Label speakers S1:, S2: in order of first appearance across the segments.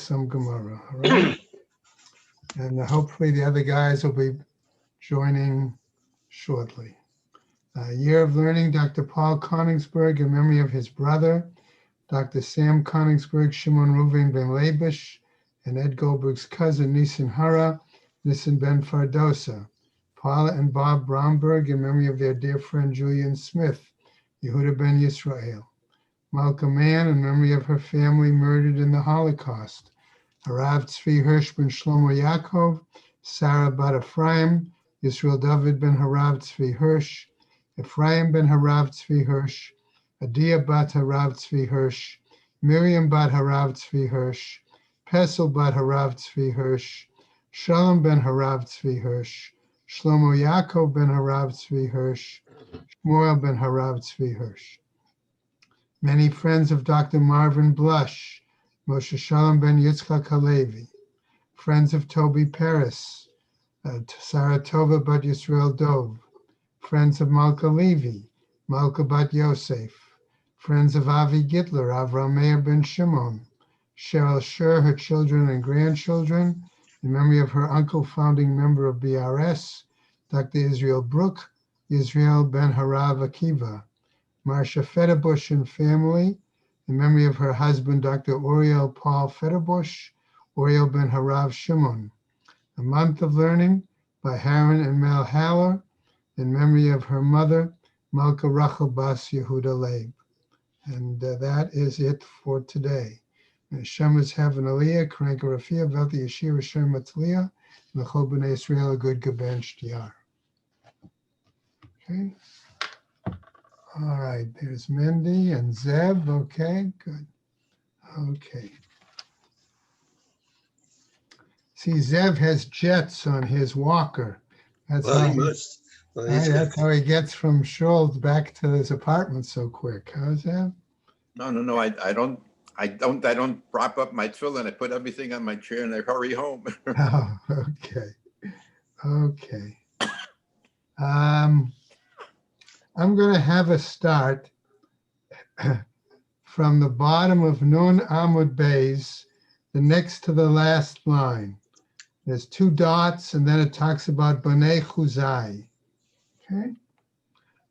S1: some Gemara, all right? And hopefully the other guys will be joining shortly. Year of Learning, Dr. Paul Koningsberg, in memory of his brother, Dr. Sam Koningsberg, Shimon Ruven ben Labish, and Ed Goldberg's cousin, Nisan Hara, Nisan ben Fardosa. Paula and Bob Bromberg, in memory of their dear friend Julian Smith, Yehuda ben Yisrael. Malka Mann, in memory of her family murdered in the Holocaust. Harav Tzvi Hirsch ben Shlomo Yaakov, Sarah bat Ephraim, Yisrael David ben Harav Tzvi Hirsch, Ephraim ben Harav Tzvi Hirsch, Adia bat Harav Tzvi Hirsch, Miriam bat Harav Tzvi Hirsch, Pesel bat Harav Tzvi Hirsch, Shalom ben Harav Tzvi Hirsch, Shlomo Yaakov ben Harav Tzvi Hirsch, Shmuel ben Harav Tzvi Hirsch. Many friends of Dr. Marvin Blush, Moshe Shalom ben Yitzchak Halevi, friends of Toby Paris, Sarah Tova bat Yisrael Dov, friends of Malka Levi, Malka bat Yosef, friends of Avi Gitler, Avram Meir ben Shimon, Cheryl Sher, her children and grandchildren, in memory of her uncle, founding member of BRS, Dr. Israel Brook, Israel ben Harav Akiva, Marcia Federbush and family, in memory of her husband, Dr. Oriel Paul Federbush, Oriel ben Harav Shimon. A Month of Learning by Haran and Mel Haller, in memory of her mother, Malka Rachel Bas Yehuda Leib. And that is it for today. Hashem is having Aliyah, Karanka Rafia, Velti Yeshir, Hashem Matzliah, and the Chol B'nai Israel, a good Gaben Shtiyar. Okay. All right, there's Mendy and Zev. Okay, good. Okay. See, Zev has jets on his walker. That's
S2: Well, he must. Well,
S1: that's how he gets from Schultz back to his apartment so quick. How's that?
S3: No. I don't prop up my tefillin. I put everything on my chair and I hurry home.
S1: Oh, okay. Okay. I'm going to have a start from the bottom of Nun Amud Beis, the next to the last line. There's two dots, and then it talks about Bnei Chuzai. Okay?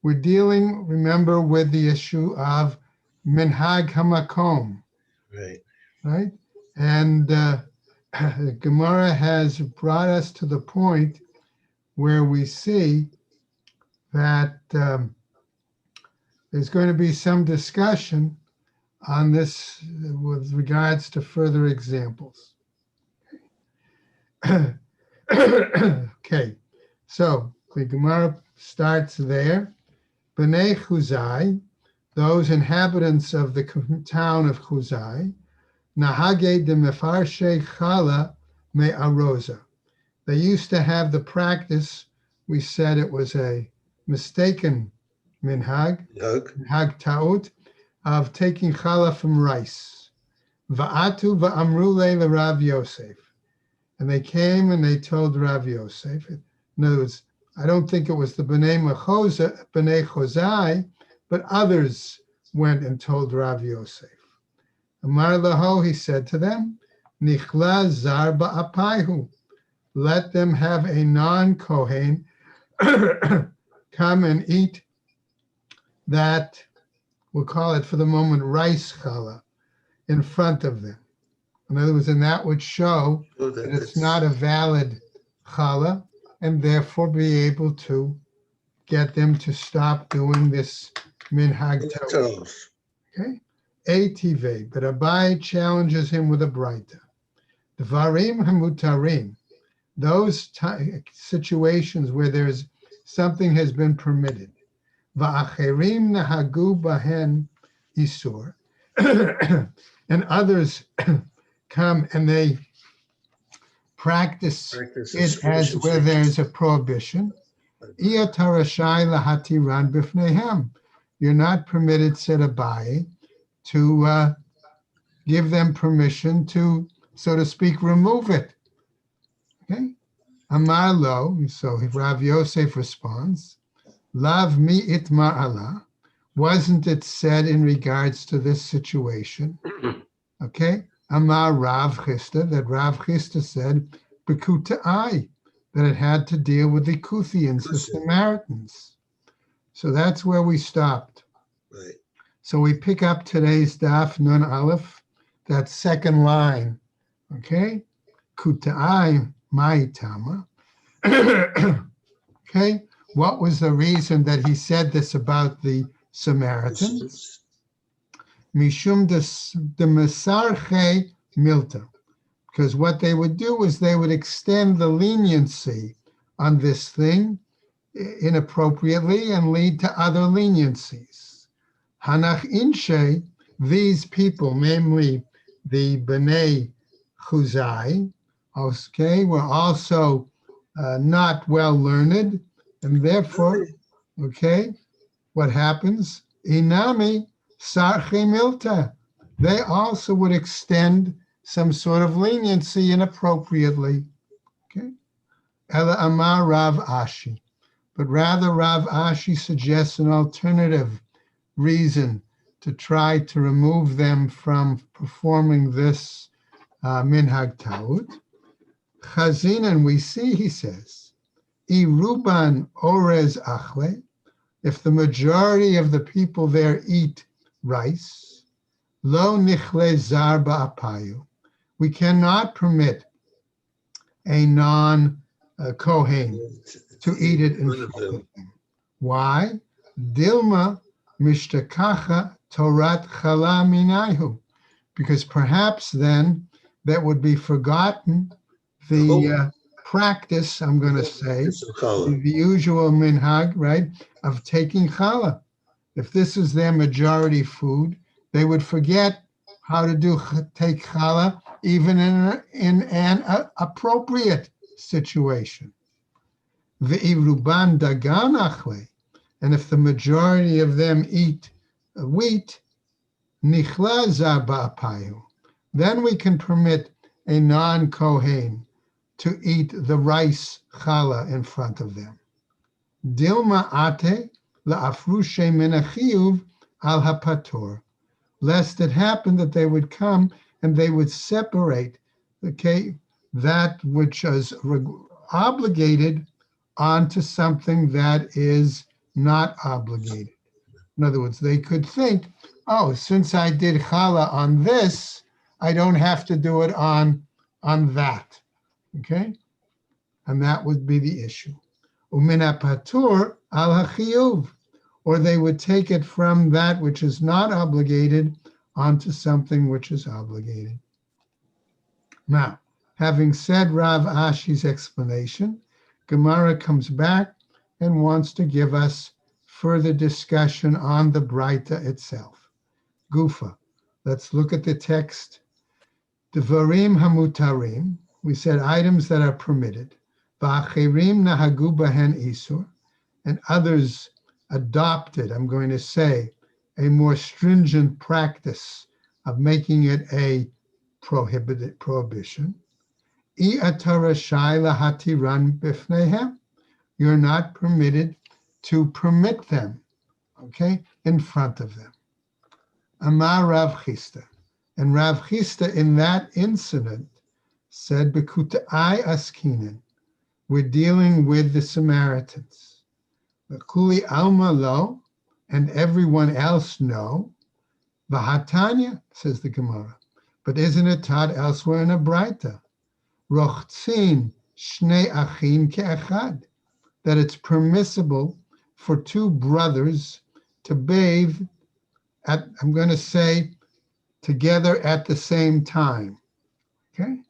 S1: We're dealing, remember, with the issue of Minhag Hamakom.
S2: Right.
S1: Right? And Gemara has brought us to the point where we see that there's going to be some discussion on this with regards to further examples. Okay, so the Gemara starts there. Bnei Chuzai, those inhabitants of the town of Chuzai, Nahage de Mefarshe Chala Me Aroza. They used to have the practice, we said it was a mistaken minhag ta'ut, of taking challah from rice. Va'atu va'amru le Rav Yosef. And they came and they told Rav Yosef. In other words, I don't think it was the Bnei Chozai, but others went and told Rav Yosef. Amar laho, he said to them, Nichla zar ba'apaihu. Let them have a non-Kohen come and eat that, we'll call it for the moment, rice challah in front of them. In other words, and that would show that it's not a valid challah, and therefore be able to get them to stop doing this minhag ta'ut. Okay? Ative, but Abai challenges him with a braita. Dvarim hamutarim, those situations where there's something has been permitted. Va'acherim nahagu bahen isur, and others come and they practice it as where there's a prohibition. You're not permitted, said Abai, to give them permission to, so to speak, remove it. Okay? Amar lo, so Rav Yosef responds, Lav mi it ma'ala, wasn't it said in regards to this situation? Okay? Amar Rav Chisda, that Rav Chisda said, Bekutai, that it had to deal with the Kuthians, the Samaritans. So that's where we stopped.
S2: Right.
S1: So we pick up today's Daf Nun Aleph, that second line. Okay? Kutai Maitama. Okay? What was the reason that he said this about the Samaritans? Mishum de Mesarche Milta. Because what they would do is they would extend the leniency on this thing inappropriately and lead to other leniencies. Hanach Inshe, these people, namely the Bnei Chuzai, okay, were also not well learned, and therefore, okay, what happens? Inami Sarche Milta. They also would extend some sort of leniency inappropriately. Okay. Ela Amar Rav Ashi. But rather, Rav Ashi suggests an alternative reason to try to remove them from performing this minhag ta'ut. Chazin, and we see, he says, Iruban orez achle, if the majority of the people there eat rice, lo nichle zar ba'apayu, we cannot permit a non-Kohen to eat it in front of them. Why? Dilma mishtakacha Torat chala minayu. Because perhaps then that would be forgotten the practice, I'm going to say, the usual minhag, right, of taking challah. If this is their majority food, they would forget how to take challah even in an appropriate situation. Ve'iruban dagan achle, and if the majority of them eat wheat, nichla zar ba'apayu, then we can permit a non-Kohen to eat the rice challah in front of them. Dilma ate la'afrushe min achiyuv al hapator, lest it happen that they would come and they would separate, okay, that which is obligated onto something that is not obligated. In other words, they could think, oh, since I did challah on this, I don't have to do it on that. Okay? And that would be the issue. Umina patur al hachiyuv, or they would take it from that which is not obligated onto something which is obligated. Now, having said Rav Ashi's explanation, Gemara comes back and wants to give us further discussion on the Braita itself. Gufa. Let's look at the text. Devarim hamutarim. We said items that are permitted. Va'achirim nahagu bahen isur. And others adopted, I'm going to say, a more stringent practice of making it a prohibition. You're not permitted to permit them, okay, in front of them. Amar Rav Chisda. And Rav Chisda in that incident said, Bekutai askinen, we're dealing with the Samaritans. Kuli alma lo, and everyone else know. Vahatanya, says the Gemara. But isn't it taught elsewhere in a Braita? Rochtzin shnei achim ke'echad, that it's permissible for two brothers to bathe at, I'm going to say, together at the same time. Okay?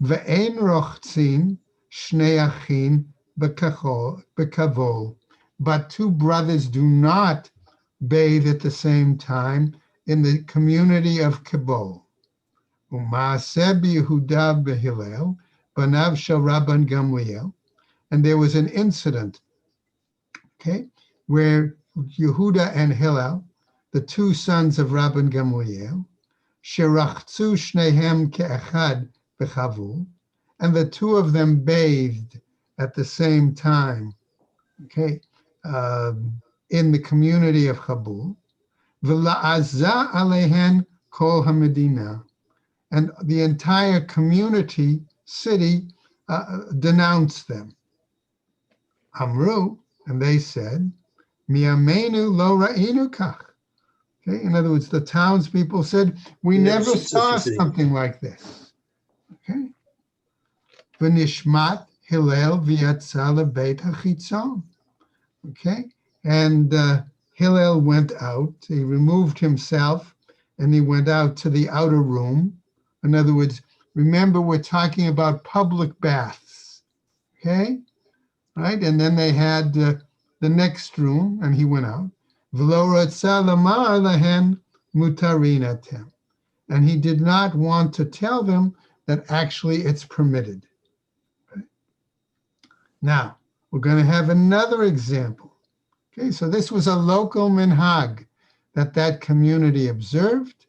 S1: Ve'ein rochtzin shnei achim bekavol, but two brothers do not bathe at the same time in the community of Kabul. U'maaseh b'Yehuda b'Hillel, banav shel Rabban Gamliel. And there was an incident, okay, where Yehuda and Hillel, the two sons of Rabban Gamliel, sherachzu shnehem ke'echad b'chavul, and the two of them bathed at the same time, okay, in the community of Kabul. V'la'azah alehen kol hamedina, and the entire city denounced them. Amru, and they said, Miamenu lo ra'inu kach. Okay, in other words, the townspeople said, we never saw something like this. Okay. V'nishmat Hillel v'yatza lebeit hachitzon. Okay, and Hillel went out. He removed himself, and he went out to the outer room. In other words, remember, we're talking about public baths. Okay, right? And then they had the next room, and he went out. V'lo ratza lamar lahen mutarin atem. And he did not want to tell them that actually it's permitted. Okay. Now, we're going to have another example. Okay, so this was a local minhag that community observed.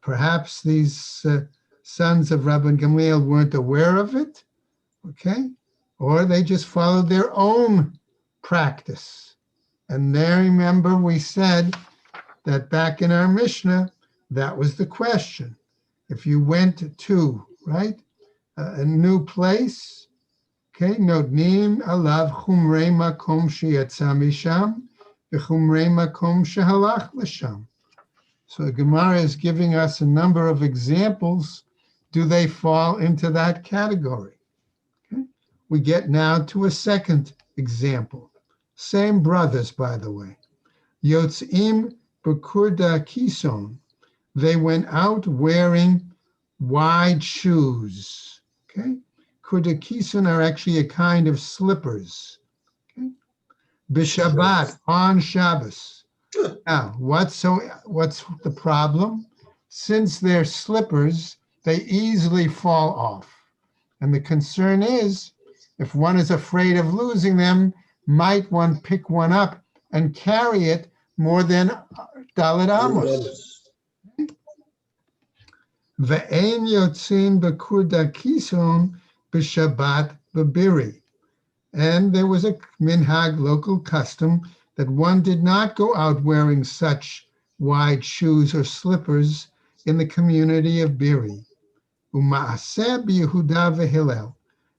S1: Perhaps these sons of Rabbi Gamliel weren't aware of it, okay? Or they just followed their own practice. And there, remember, we said that back in our Mishnah, that was the question. If you went to, right, a new place, okay, notnim alav chumrei makom sheyatza misham v'chumrei makom shehalach l'sham. So the Gemara is giving us a number of examples. Do they fall into that category? Okay. We get now to a second example. Same brothers, by the way. Yotzim b'kurda kison. They went out wearing wide shoes. Okay. Kurda kison are actually a kind of slippers. Okay. B'Shabbat, on Shabbos. Now, what's the problem? Since they're slippers, they easily fall off. And the concern is, if one is afraid of losing them, might one pick one up and carry it more than Dalet Amos? Ve'ein yotzin b'kurda kison b'Shabbat b'biri. And there was a minhag, local custom, that one did not go out wearing such wide shoes or slippers in the community of Biri. Uma'aseh b'Yehuda v'Hillel,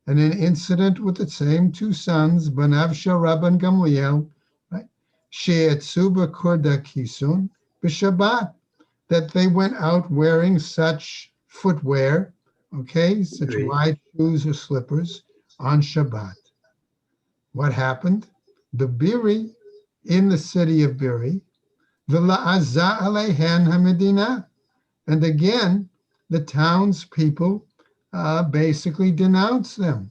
S1: and an incident with the same two sons, Banav shel Rabban Gamliel, right? She'etzu b'kurda kisun b'Shabbat, that they went out wearing such footwear, okay, such wide shoes or slippers on Shabbat. What happened? The Biri, in the city of Biri, v'la'azah alehen hamedina, and again, the townspeople basically denounced them.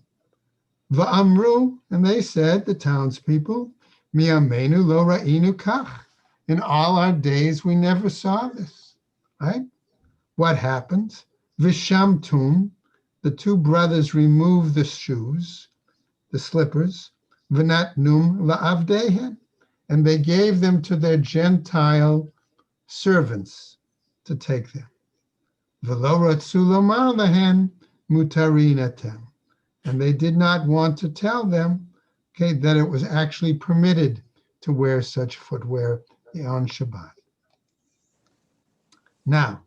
S1: Va'amru, and they said, the townspeople, mi'amenu lo ra'inu kach. In all our days, we never saw this, right? What happens? V'shamtum, the two brothers removed the shoes, the slippers, v'natnum la'avdehen, and they gave them to their Gentile servants to take them. V'lo ratzu lomar lahen mutarin atem. And they did not want to tell them, okay, that it was actually permitted to wear such footwear on Shabbat. Now,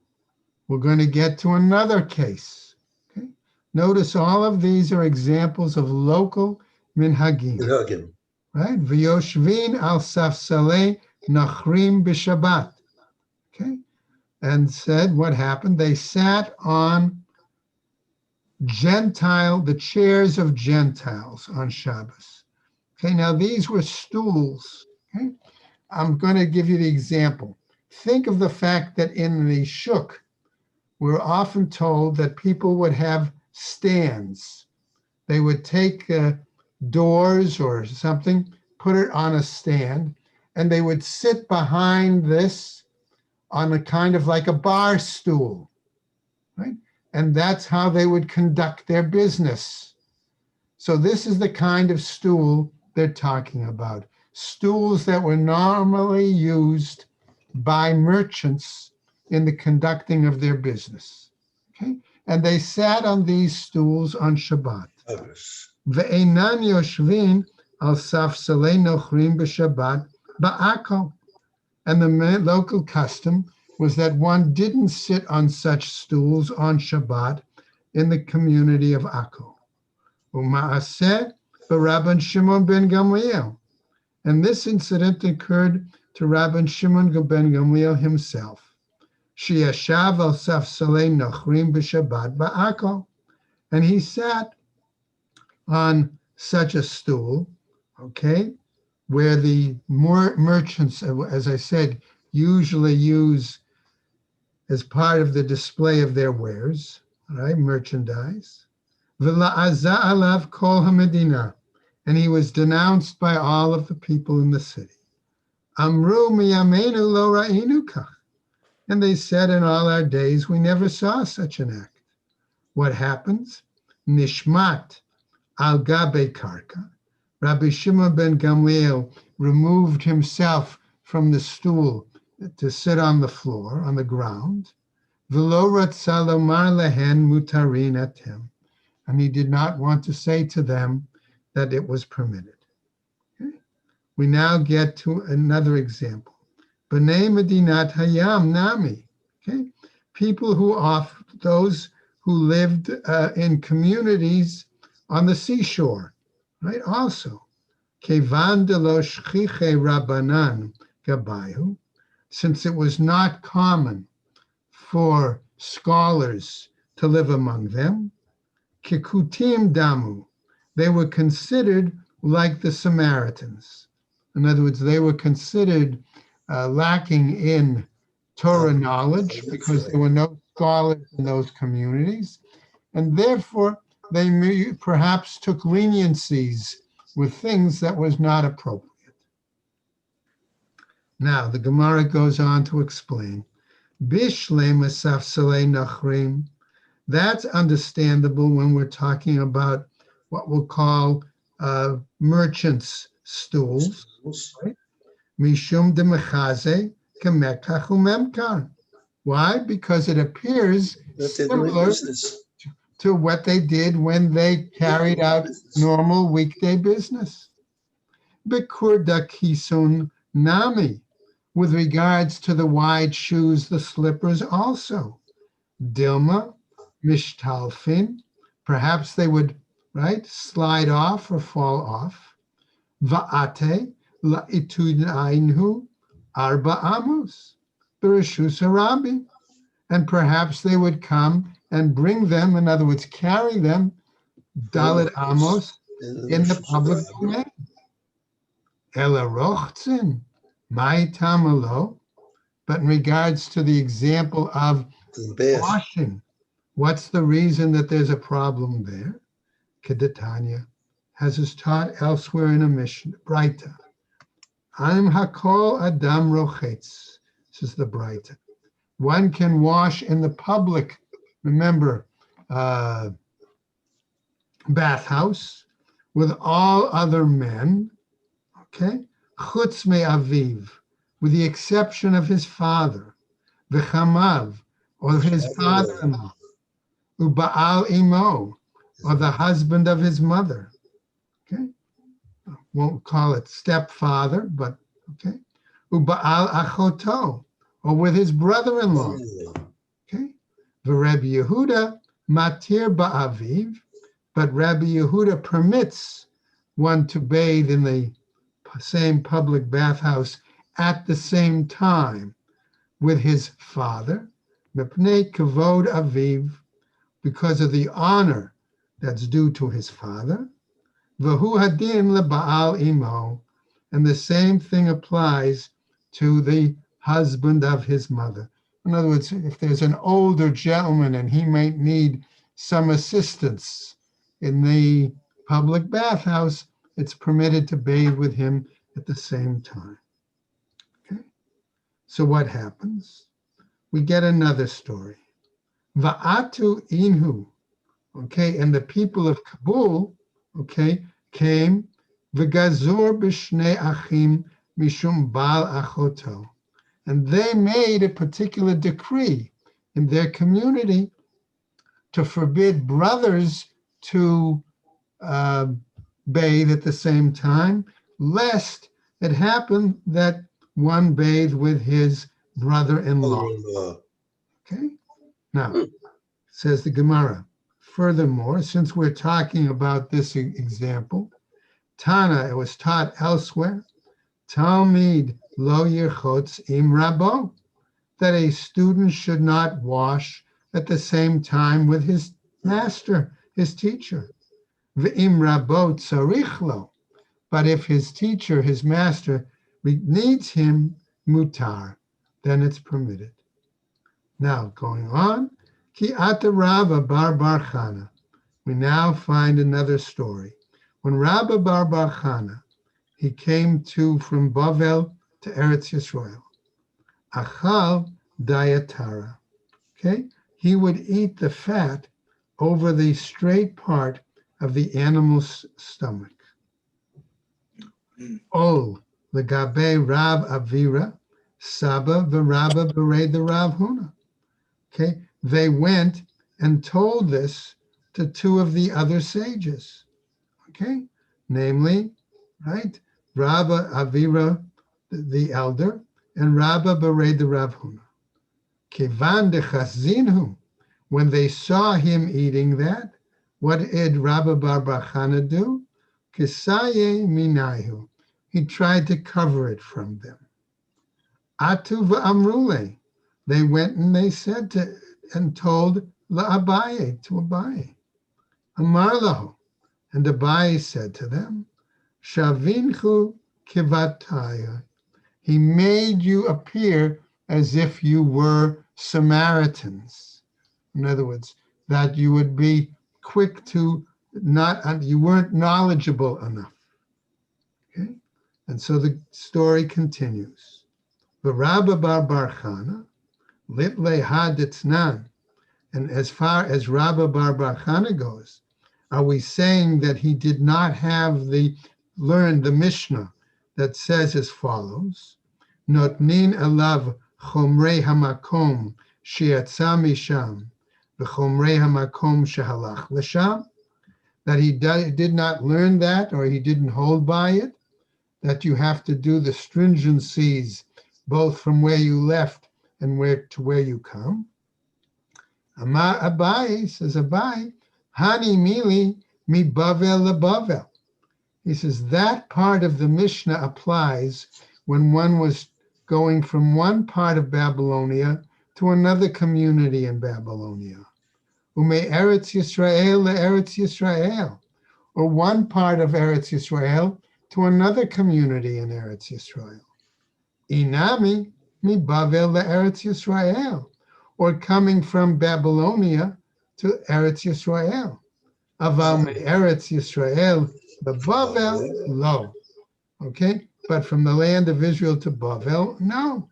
S1: we're going to get to another case. Okay? Notice all of these are examples of local minhagim. Right? V'yoshvin al safsalei nachrim b'Shabbat. Okay? And said, what happened? They sat on the chairs of Gentiles on Shabbos. Okay, now these were stools. Okay? I'm going to give you the example. Think of the fact that in the shuk, we're often told that people would have stands. They would take doors or something, put it on a stand, and they would sit behind this on a kind of like a bar stool, right? And that's how they would conduct their business. So this is the kind of stool they're talking about. Stools that were normally used by merchants in the conducting of their business, okay? And they sat on these stools on Shabbat. Ve'enan yoshvin al safsalei nochrim b'Shabbat ba'ako. And the local custom was that one didn't sit on such stools on Shabbat in the community of Akko. Uma'aseh Rabban Shimon ben Gamliel. And this incident occurred to Rabban Shimon ben Gamliel himself. Sheyashav al safsalei nochrim b'Shabbat ba'Akko. And he sat on such a stool, okay, where the merchants, as I said, usually use as part of the display of their wares, right, merchandise. V'la'aza alav kol hamedina, and he was denounced by all of the people in the city. Amru miyamenu lo ra'inu kach, and they said, in all our days we never saw such an act. What happens? Nishmat al gabe karka. Rabbi Shimon ben Gamliel removed himself from the stool to sit on the floor, on the ground. V'lo ratza lomar lehen mutarin atem. And he did not want to say to them that it was permitted. Okay? We now get to another example. B'nei Medinat Hayam Nami. Okay? People those who lived in communities on the seashore, right? Also, Kevan de lo shchiche Rabbanan gabayu, since it was not common for scholars to live among them, Kikutim damu, they were considered like the Samaritans. In other words, they were considered lacking in Torah knowledge because there were no scholars in those communities, and therefore they perhaps took leniencies with things that was not appropriate. Now, the Gemara goes on to explain, Bishle masafsale nachrim. That's understandable when we're talking about what we'll call merchants' stools. Right? Mishum de mechaze kemekach umemkar. Why? Because it appears similar to what they did when they carried out normal weekday business. Bekurda kisun nami, with regards to the wide shoes, the slippers also. Dilma, mishtalfin, perhaps they would, right, slide off or fall off. Va'ate la'itudainhu arba amos, bereshus Rabbi, and perhaps they would come and bring them, in other words, carry them, dalet amos, in the public domain. Ela rochtzin, mai tamalo, but in regards to the example of washing, what's the reason that there's a problem there? Kedatanya has us taught elsewhere in a mission, Braita. Am hakol adam rochetz, says the Braita. One can wash in the public, remember, bathhouse with all other men, okay? Chutz me aviv, with the exception of his father, v'chamav, or his father-in-law, u'ba'al imo, or the husband of his mother, okay? Won't call it stepfather, but okay? U'ba'al achoto, or with his brother-in-law, okay? Rabbi Yehuda matir ba'aviv, but Rabbi Yehuda permits one to bathe in the same public bathhouse at the same time with his father, mepnei kavod aviv, because of the honor that's due to his father, v'hu hadin leba'al imo, and the same thing applies to the husband of his mother. In other words, if there's an older gentleman and he might need some assistance in the public bathhouse, it's permitted to bathe with him at the same time. Okay? So what happens? We get another story. Va'atu inhu, okay, and the people of Kabul, okay, came v'gazor b'shnei achim mishum bal achoto, and they made a particular decree in their community to forbid brothers to bathe at the same time, lest it happen that one bathed with his brother-in-law.
S2: Mother-in-law.
S1: Okay. Now,
S2: Hmm.
S1: says the Gemara. Furthermore, since we're talking about this example, Tana, it was taught elsewhere, Talmid lo yirchotz im rabo, that a student should not wash at the same time with his master, his teacher. V'im rabo tzarich lo, but if his teacher, his master, needs him, mutar, then it's permitted. Now, going on, Ki ata Rabba bar bar Chana. We now find another story. When Rabba bar bar Chana, he came from Bavel to Eretz Yisrael. Achal dayatara. Okay, he would eat the fat over the straight part of the animal's stomach. Ol legabe Rav Avira, Saba v'Rabba b'rei the Rav Huna. Okay, they went and told this to two of the other sages. Okay, namely, right, Rabba Avira, the elder, and Rabba b'rei the Rav Huna. Kevan dechazinhu, when they saw him eating that, what did Rabba bar bar Chana do? Kisaye minayu, he tried to cover it from them. Atu v'amrule, they went and they said and told Abaye, to Abaye. Amar lahu, and Abaye said to them, Shavinchu kivataya, he made you appear as if you were Samaritans. In other words, that you would be quick to you weren't knowledgeable enough. Okay? And so the story continues. Rabba bar bar Chana, litle haditznan, and as far as Rabba bar bar Chana goes, are we saying that he did not have learned the Mishnah that says as follows, Notnin alav chomrei hamakom she'yatza misham v'chomrei hamakom shehalach l'sham, that he did not learn that, or he didn't hold by it, that you have to do the stringencies both from where you left and where you come. Amar Abaye, says Abaye, Hani mili mi Bavel leBavel. He says that part of the Mishnah applies when one was going from one part of Babylonia to another community in Babylonia. Ume Eretz Yisrael leEretz Yisrael, or one part of Eretz Yisrael to another community in Eretz Yisrael. Inami mi Bavel leEretz Yisrael, or coming from Babylonia to Eretz Yisrael. Aval me Eretz Yisrael leBavel, lo. Okay, but from the land of Israel to Bavel, no.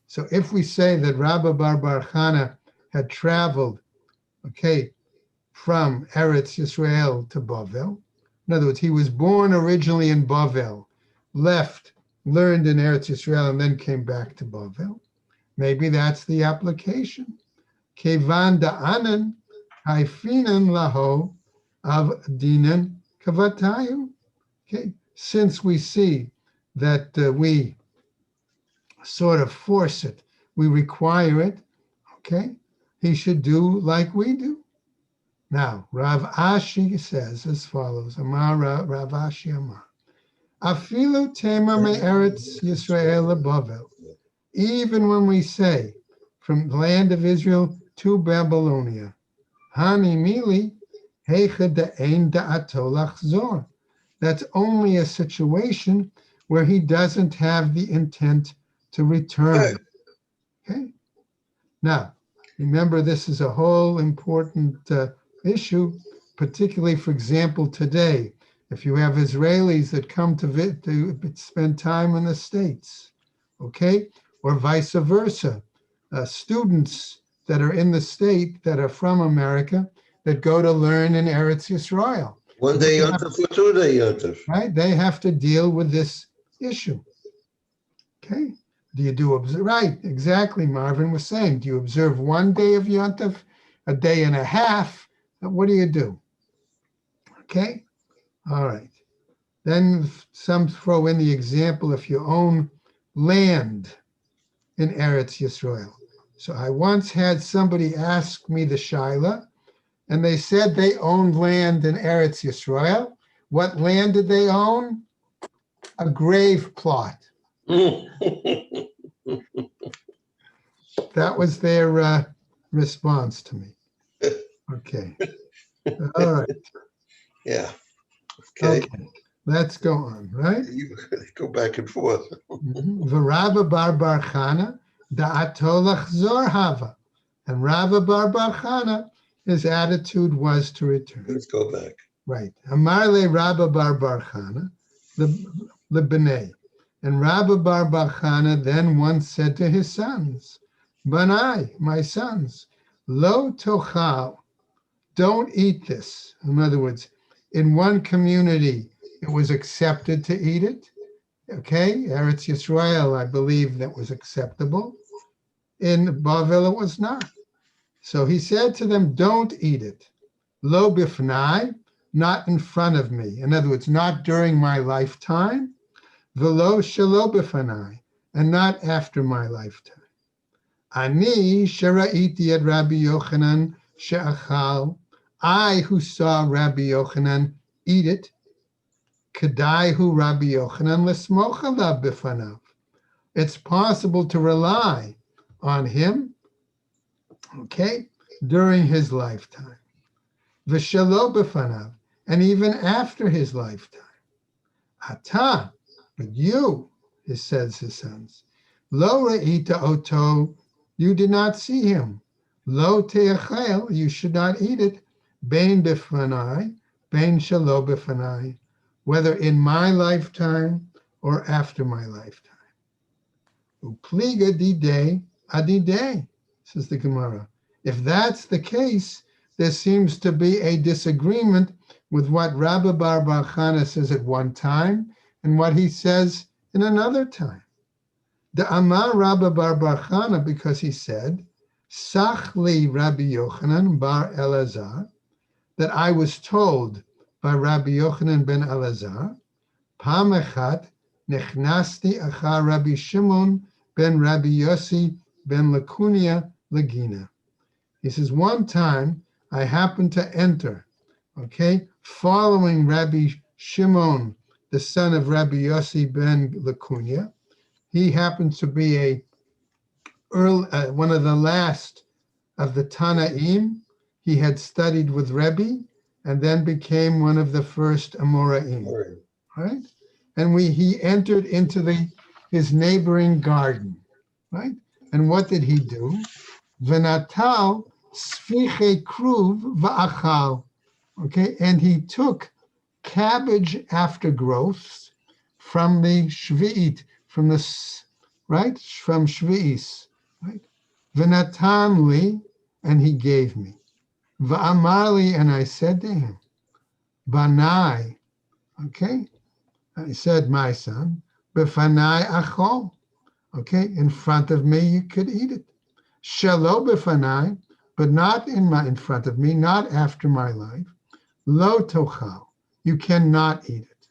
S1: So if we say that Rabba bar bar Chana had traveled, okay, from Eretz Yisrael to Bavel, in other words, he was born originally in Bavel, left, learned in Eretz Yisrael, and then came back to Bavel. Maybe that's the application. Kevan da'anan haifinan laho av dinan kavatayu. Okay, since we see that we sort of force it, we require it, okay, he should do like we do. Now, Rav Ashi says as follows, Amar Rav Ashi Amar, Afilu tema me Eretz Yisrael leBavel, even when we say from the land of Israel to Babylonia, Hani mili heicha de'ein da'ato lachzor, that's only a situation where he doesn't have the intent to return. Okay. Now, remember, this is a whole important issue, particularly, for example, today, if you have Israelis that come to spend time in the States, okay, or vice versa, students that are in the state that are from America that go to learn in Eretz Yisrael.
S2: 1 day Yontif for 2 day Yontif.
S1: Right, they have to deal with this issue. Okay, do you do observe? Right, exactly. Marvin was saying, do you observe 1 day of Yontif, a day and a half? What do you do? Okay, all right. Then some throw in the example if you own land in Eretz Yisrael. So I once had somebody ask me the Shaila, and they said they owned land in Eretz Yisrael. What land did they own? A grave plot. That was their response to me. Okay. All right.
S2: Yeah. Okay.
S1: Okay. Let's go on, right?
S2: You go back and forth.
S1: V'Rava bar Chana da'ato lachzor hava. And Rava bar Chana, his attitude was to return.
S2: Let's go back.
S1: Right. Amar le Rabba bar Chana, the B'nai. And Rabba bar Chana then once said to his sons, Banai, my sons, lo tochal, don't eat this. In other words, in one community, it was accepted to eat it. Okay, Eretz Yisrael, I believe that was acceptable. In Bavel, it was not. So he said to them, don't eat it. Lo bifnai, not in front of me. In other words, not during my lifetime. Velo shelo bifanai, and not after my lifetime. Ani shera'iti et Rabbi Yochanan she'achal. I who saw Rabbi Yochanan eat it. Kedai hu Rabbi Yochanan l'smoch alav bifanav. It's possible to rely on him, okay, during his lifetime. V'shelo b'fanav, and even after his lifetime. Ata, but you, says his sons, lo re'ita oto, you did not see him. Lo te'achel, you should not eat it. Bein b'fanai, bein shelo b'fanai, whether in my lifetime or after my lifetime. Upliga didei adidei, says the Gemara. If that's the case, there seems to be a disagreement with what Rabbi bar Chana says at one time and what he says in another time. The Amar Rabbi bar Chana, because he said, Sachli Rabbi Yochanan bar Elazar, that I was told by Rabbi Yochanan ben Elazar, Pam echat nechnasti achar Rabbi Shimon ben Rabbi Yossi ben Lakunia Lagina. He says, one time I happened to enter, okay, following Rabbi Shimon, the son of Rabbi Yossi ben Lakunia. He happens to be one of the last of the Tanaim. He had studied with Rabbi and then became one of the first Amoraim. Right? And he entered into his neighboring garden, right? And what did he do? V'natal sfiche kruv va'achal. Okay, and he took cabbage aftergrowths from the shvi'it, from shvi'is, right? V'natan li, and he gave me. Va'amar li, and I said to him, Banai, okay? I said, my son, B'fanai achol, okay? In front of me, you could eat it. Shelo b'fanai, but not in front of me, not after my life. Lo tochal, you cannot eat it.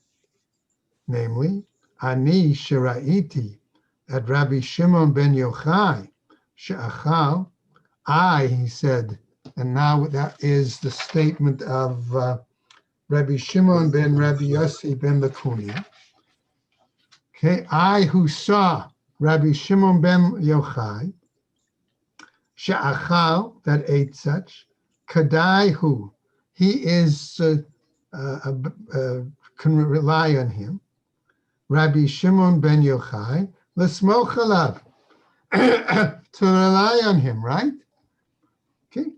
S1: Namely, ani shira'iti at Rabbi Shimon ben Yochai she'achal. He said, and now that is the statement of Rabbi Shimon ben Rabbi Yossi ben Lakunia. Okay, I who saw Rabbi Shimon ben Yochai she'achal, that ate such, kadai hu, he is can rely on him. Rabbi Shimon ben Yochai, l'smoch alav, to rely on him, right? Okay,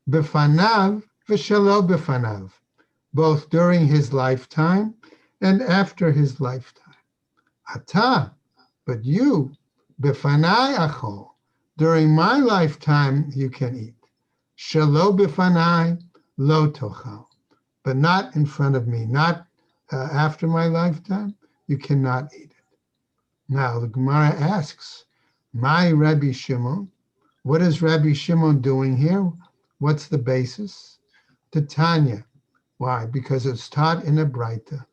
S1: b'fanav v'shelo b'fanav, both during his lifetime and after his lifetime. Ata, but you, b'fanai achol, during my lifetime you can eat. Shelo b'fanai lo tochal, but not in front of me, not after my lifetime, you cannot eat it. Now the Gemara asks, my Rabbi Shimon, what is Rabbi Shimon doing here? What's the basis? Titania. Why? Because it's taught in a Braita.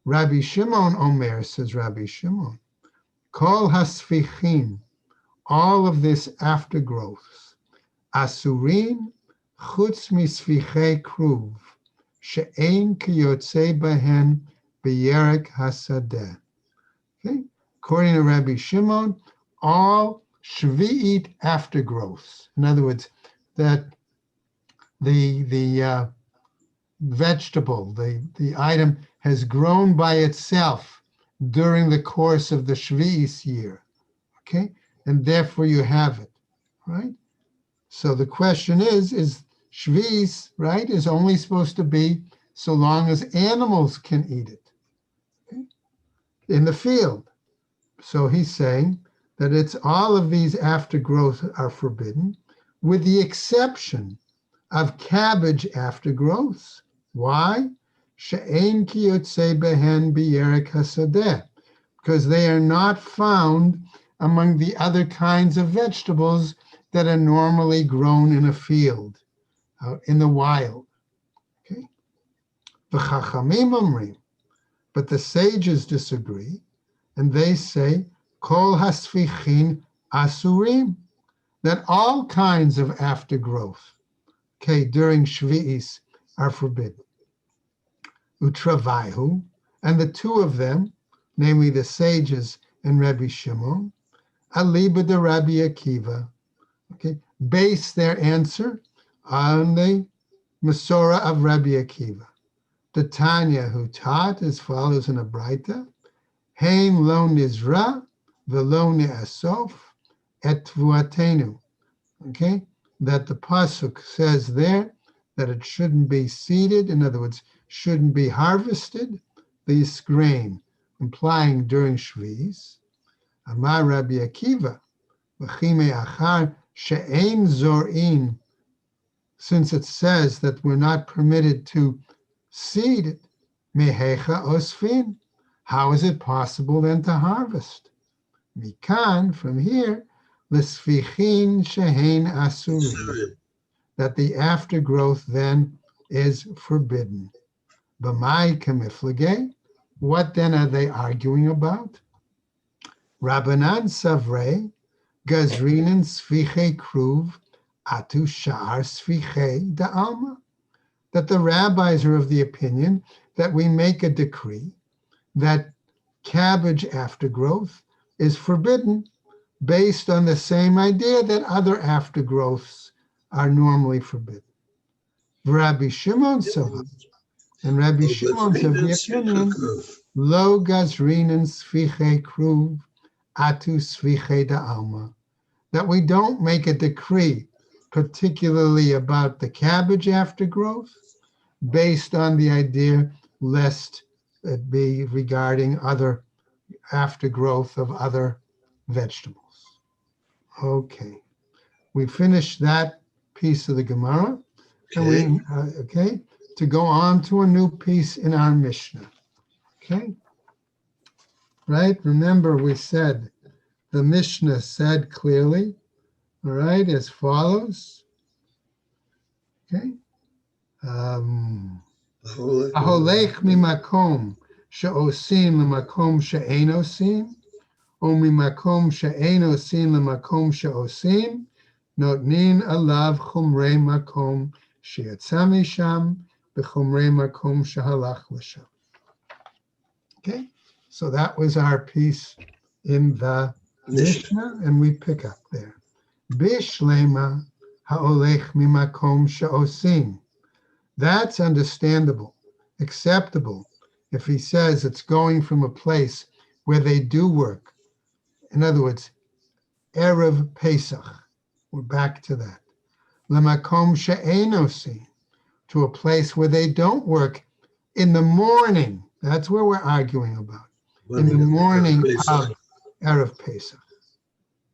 S1: Rabbi Shimon Omer, says Rabbi Shimon, Kol hasfichim all of this aftergrowth, asurim chutz misvichei kruv, she'ein kiyotze bahen b'yerek hasadeh. Okay, according to Rabbi Shimon, all shvi'it aftergrowths. In other words, that the vegetable, the item has grown by itself during the course of the Shvi'is year, okay? And therefore you have it, right? So the question is Shvi'is, right, is only supposed to be so long as animals can eat it, okay? In the field. So he's saying that it's all of these aftergrowth are forbidden, with the exception of cabbage aftergrowths. Why? She'ein ki yotzei behen b'yerek hasadeh, because they are not found among the other kinds of vegetables that are normally grown in a field, in the wild. Okay. V'chachamim omrim, but the sages disagree, and they say kol hasfichin asurim, that all kinds of aftergrowth, okay, during Shvi'is are forbidden. Utravaihu, and the two of them, namely the sages and Rabbi Shimon, aliba de Rabbi Akiva, okay, base their answer on the Masorah of Rabbi Akiva. The Tanya, who taught as follows in a Braita, Hein lo nizra velo ne'asof et tvuatenu. Okay, that the pasuk says there that it shouldn't be seeded, in other words, shouldn't be harvested, this grain, implying during Shvi'is. Amar Rabbi Akiva, v'chime achar she'ein zor'in, since it says that we're not permitted to seed it, mehecha osfin, how is it possible then to harvest? Mikan, from here, l'sfichin shehein asurim, that the aftergrowth then is forbidden. B'mai kamiflage, what then are they arguing about? Rabbanan savrei, gazrinin sfichei kruv, atu sha'ar sfichei da'alma, that the rabbis are of the opinion that we make a decree that cabbage aftergrowth is forbidden based on the same idea that other aftergrowths are normally forbidden. Rabbi Shimon Sava, and Rabbi Shimon's of the opinion, lo gazrinin sfichei kruv atu sfichei da'alma, that we don't make a decree particularly about the cabbage aftergrowth based on the idea lest it be regarding other aftergrowth of other vegetables. Okay, we finished that piece of the Gemara, and we to go on to a new piece in our Mishnah. Okay, right? Remember, we said the Mishnah said clearly, all right, as follows. Okay, Aholech mimakom she'osin lemakom she'ein osin, o mimakom she'ein osin lemakom she'osin, notnin alav chumrei makom she'yatza misham b'chumrei makom shehalach l'sham. Okay, so that was our piece in the Mishnah, and we pick up there. Bishlema ha'olech mimakom she'osin. That's understandable, acceptable, if he says it's going from a place where they do work. In other words, Erev Pesach. We're back to that. Lemakom she'ein osin, to a place where they don't work in the morning. That's where we're arguing about. In the morning of Erev Pesach.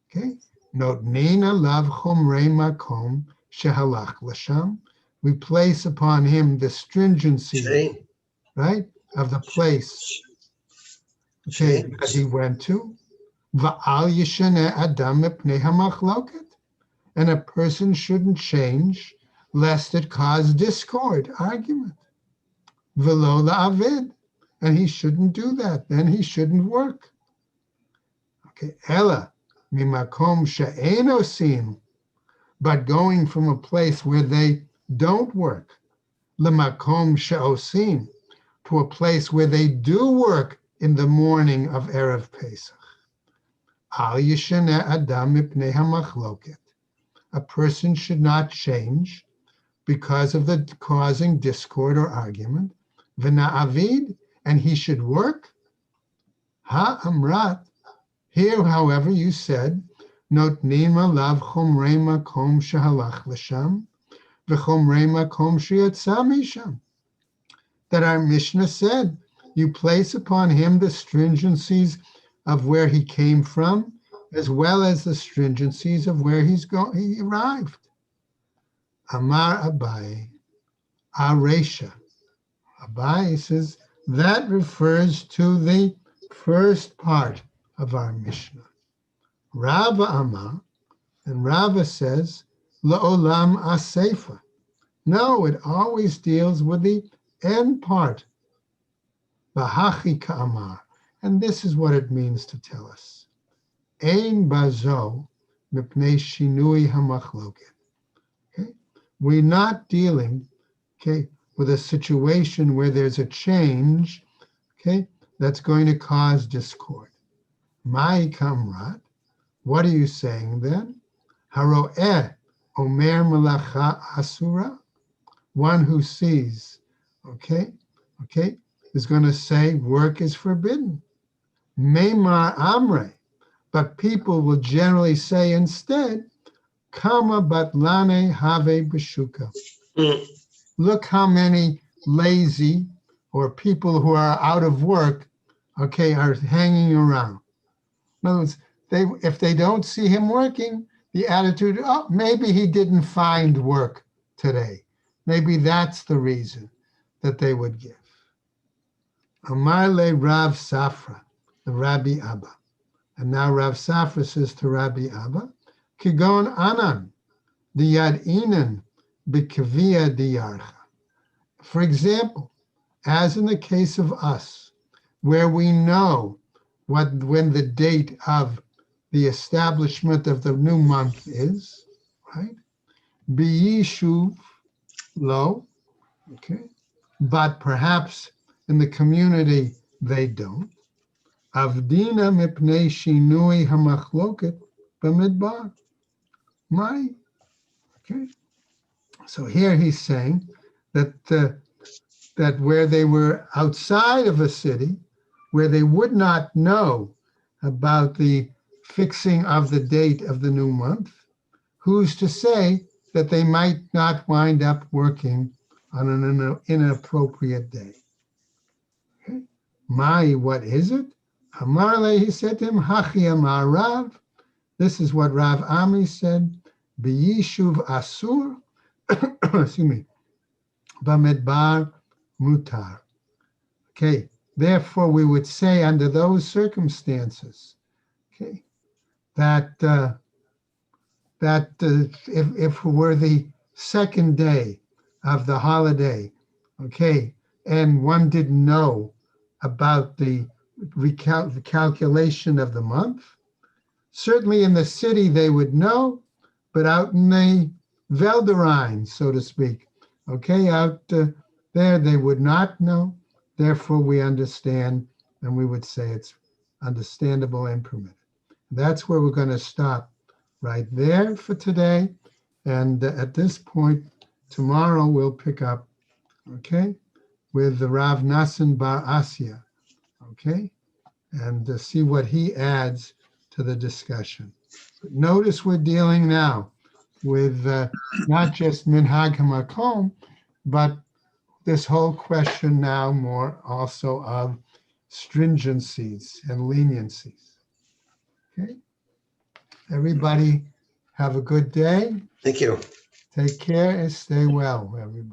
S1: Okay? Notnin alav chomrei makom shehalach l'sham. We place upon him the stringency, right, of the place, okay, that he went to. Va'al yishaneh adam mipnei hamachloket. And a person shouldn't change lest it cause discord, argument. V'lo la'avid. And he shouldn't do that. Then he shouldn't work. Okay, Ella, mimakom she'ein osim, but going from a place where they don't work, lemakom she'osim, to a place where they do work in the morning of Erev Pesach. Al yishaneh adam mipnei hamachloket. A person should not change because of the causing discord or argument. V'na'avid, and he should work. Ha'amrat. Here, however, you said, notnim alav chomrei makom shehalach l'sham, v'chomrei makom sheyatza misham. That our Mishnah said, you place upon him the stringencies of where he came from, as well as the stringencies of where he arrived. Amar Abai, Aresha. Abai says that refers to the first part of our Mishnah. Rava Amar, and Rava says, La'olam Asefa. No, it always deals with the end part. Bahachi Ka'amar. And this is what it means to tell us. Ein bazo mipnei shinui hamachloket. Okay? We're not dealing, okay, with a situation where there's a change, okay, that's going to cause discord. Mai kamrat. What are you saying then? Haro'eh omer malacha asura. One who sees, okay, is going to say work is forbidden. Meimar amre. But people will generally say instead, Kama batlane have b'shuka. Look how many lazy or people who are out of work, okay, are hanging around. In other words, if they don't see him working, the attitude, oh, maybe he didn't find work today. Maybe that's the reason that they would give. Amar le Rav Safra, the Rabbi Abba. And now Rav Safra says to Rabbi Abba, Kigon anan, diyad inan, b'kavia diyarcha. For example, as in the case of us, where we know when the date of the establishment of the new month is, right? B'yishuv lo, okay? But perhaps in the community they don't. Avdina mipnei shinui hamachloket b'midbar. My, okay. So here he's saying that that where they were outside of a city, where they would not know about the fixing of the date of the new month, who's to say that they might not wind up working on an inappropriate day? Okay. My, what is it? Amarle, he said to him, Hachi Amar Rav. This is what Rav Ami said. B'yishuv asur, excuse me, b'midbar mutar. Okay, therefore we would say under those circumstances, okay, that if it were the second day of the holiday, okay, and one didn't know about the calculation of the month, certainly in the city they would know, but out in the Velderine, so to speak, okay, out there they would not know. Therefore, we understand, and we would say it's understandable and permitted. That's where we're going to stop right there for today. And at this point, tomorrow we'll pick up, okay, with the Rav Nassan Bar Asya, okay, and see what he adds to the discussion. But notice we're dealing now with not just Minhag HaMakom, but this whole question now more also of stringencies and leniencies. Okay. Everybody have a good day.
S2: Thank you.
S1: Take care and stay well, everybody.